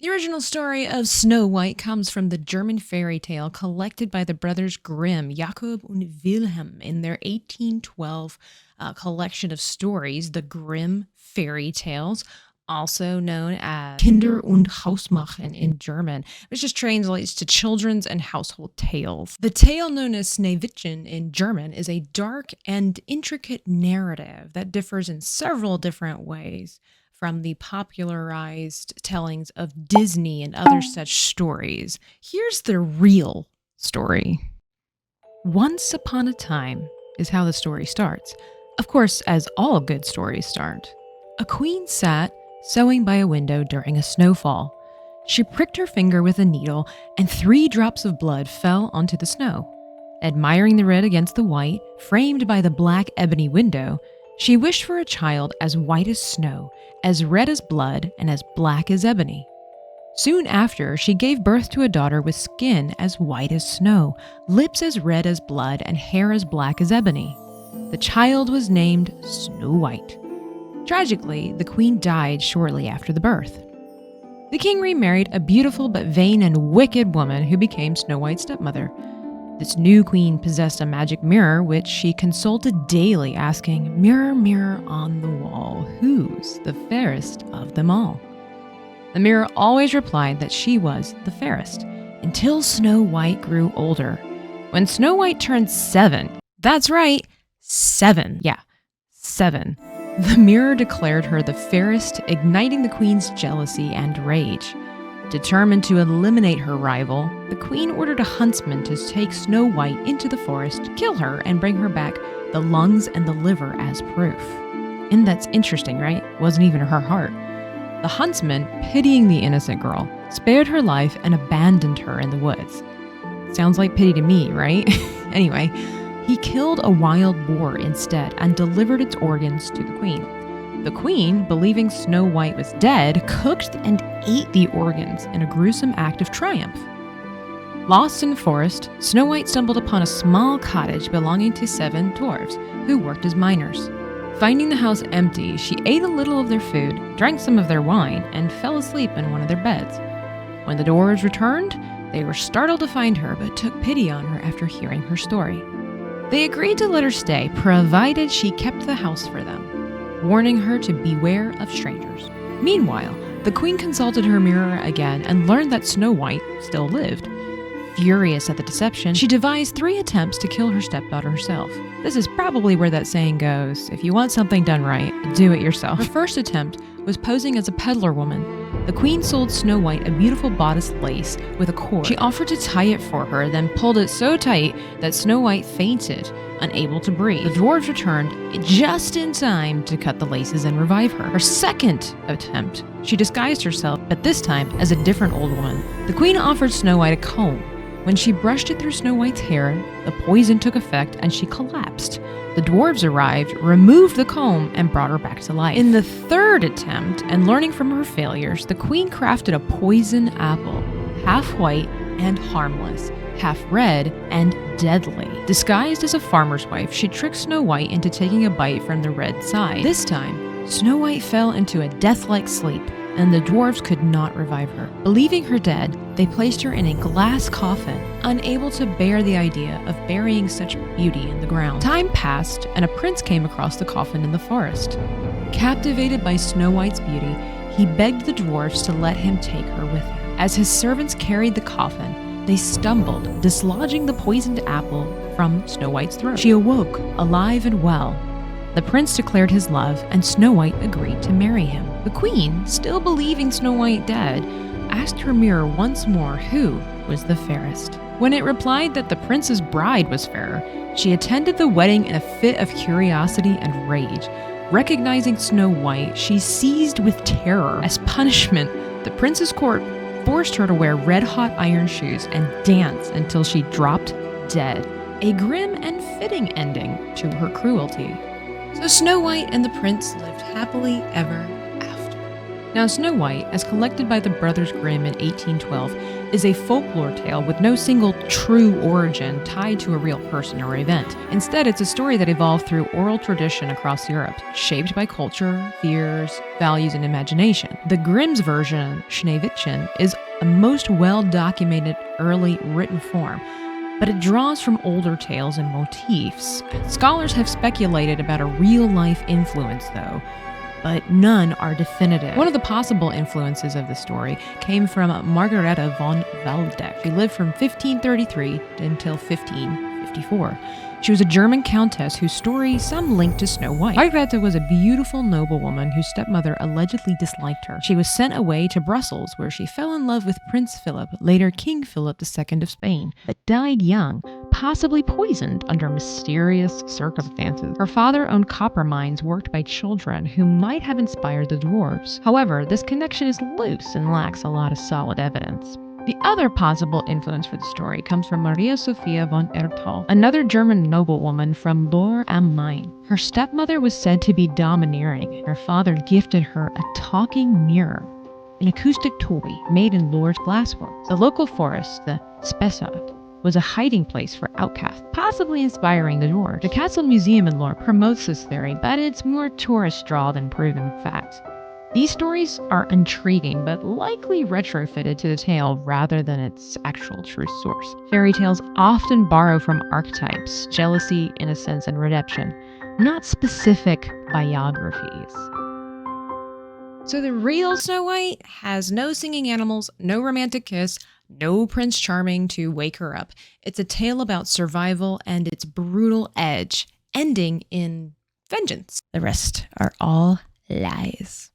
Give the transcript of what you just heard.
The original story of Snow White comes from the German fairy tale collected by the brothers Grimm, Jakob und Wilhelm, in their 1812 collection of stories, the Grimm Fairy Tales, also known as Kinder- und Hausmärchen in German, which just translates to children's and household tales. The tale known as Schneewittchen in German is a dark and intricate narrative that differs in several different ways from the popularized tellings of Disney and other such stories. Here's the real story. Once upon a time is how the story starts. Of course, as all good stories start. A queen sat sewing by a window during a snowfall. She pricked her finger with a needle, and 3 drops of blood fell onto the snow. Admiring the red against the white, framed by the black ebony window, she wished for a child as white as snow, as red as blood, and as black as ebony. Soon after, she gave birth to a daughter with skin as white as snow, lips as red as blood, and hair as black as ebony. The child was named Snow White. Tragically, the queen died shortly after the birth. The king remarried a beautiful but vain and wicked woman who became Snow White's stepmother. This new queen possessed a magic mirror which she consulted daily, asking, "Mirror, mirror on the wall, who's the fairest of them all?" The mirror always replied that she was the fairest, until Snow White grew older. When Snow White turned 7, that's right, 7, 7, the mirror declared her the fairest, igniting the queen's jealousy and rage. Determined to eliminate her rival, the queen ordered a huntsman to take Snow White into the forest, kill her, and bring her back the lungs and the liver as proof. And that's interesting, right? Wasn't even her heart. The huntsman, pitying the innocent girl, spared her life and abandoned her in the woods. Sounds like pity to me, right? Anyway, he killed a wild boar instead and delivered its organs to the queen. The queen, believing Snow White was dead, cooked and ate the organs in a gruesome act of triumph. Lost in the forest, Snow White stumbled upon a small cottage belonging to 7 dwarves who worked as miners. Finding the house empty, she ate a little of their food, drank some of their wine, and fell asleep in one of their beds. When the dwarves returned, they were startled to find her but took pity on her after hearing her story. They agreed to let her stay, provided she kept the house for them, warning her to beware of strangers. Meanwhile, the queen consulted her mirror again and learned that Snow White still lived. Furious at the deception, she devised 3 attempts to kill her stepdaughter herself. This is probably where that saying goes, if you want something done right, do it yourself. Her first attempt was posing as a peddler woman. The queen sold Snow White a beautiful bodice lace with a cord. She offered to tie it for her, then pulled it so tight that Snow White fainted, unable to breathe. The dwarves returned just in time to cut the laces and revive her. Her second attempt, she disguised herself, but this time as a different old woman. The queen offered Snow White a comb. When she brushed it through Snow White's hair, the poison took effect and she collapsed. The dwarves arrived, removed the comb, and brought her back to life. In the third attempt, and learning from her failures, the queen crafted a poison apple, half white and harmless, half red and deadly. Disguised as a farmer's wife, she tricked Snow White into taking a bite from the red side. This time, Snow White fell into a death-like sleep, and the dwarves could not revive her. Believing her dead, they placed her in a glass coffin, unable to bear the idea of burying such beauty in the ground. Time passed, and a prince came across the coffin in the forest. Captivated by Snow White's beauty, he begged the dwarves to let him take her with him. As his servants carried the coffin, they stumbled, dislodging the poisoned apple from Snow White's throat. She awoke, alive and well. The prince declared his love, and Snow White agreed to marry him. The queen, still believing Snow White dead, asked her mirror once more who was the fairest. When it replied that the prince's bride was fairer, she attended the wedding in a fit of curiosity and rage. Recognizing Snow White, she seized with terror. As punishment, the prince's court forced her to wear red-hot iron shoes and dance until she dropped dead. A grim and fitting ending to her cruelty. So Snow White and the prince lived happily ever after. Now, Snow White, as collected by the Brothers Grimm in 1812, is a folklore tale with no single true origin tied to a real person or event. Instead, it's a story that evolved through oral tradition across Europe, shaped by culture, fears, values, and imagination. The Grimm's version, Schneewittchen, is a most well-documented early written form, but it draws from older tales and motifs. Scholars have speculated about a real-life influence, though, but none are definitive. One of the possible influences of the story came from Margareta von Waldeck. She lived from 1533 until 1554. She was a German countess whose story some linked to Snow White. Margareta was a beautiful noblewoman whose stepmother allegedly disliked her. She was sent away to Brussels, where she fell in love with Prince Philip, later King Philip II of Spain, but died young, possibly poisoned under mysterious circumstances. Her father owned copper mines worked by children who might have inspired the dwarves. However, this connection is loose and lacks a lot of solid evidence. The other possible influence for the story comes from Maria Sophia von Erthal, another German noblewoman from Lohr am Main. Her stepmother was said to be domineering, and her father gifted her a talking mirror, an acoustic toy made in Lohr's glassworks. The local forest, the Spessart, was a hiding place for outcasts, possibly inspiring the dwarves. The Castle Museum in Lohr promotes this theory, but it's more tourist draw than proven fact. These stories are intriguing, but likely retrofitted to the tale rather than its actual true source. Fairy tales often borrow from archetypes, jealousy, innocence, and redemption, not specific biographies. So the real Snow White has no singing animals, no romantic kiss, no Prince Charming to wake her up. It's a tale about survival and its brutal edge, ending in vengeance. The rest are all lies.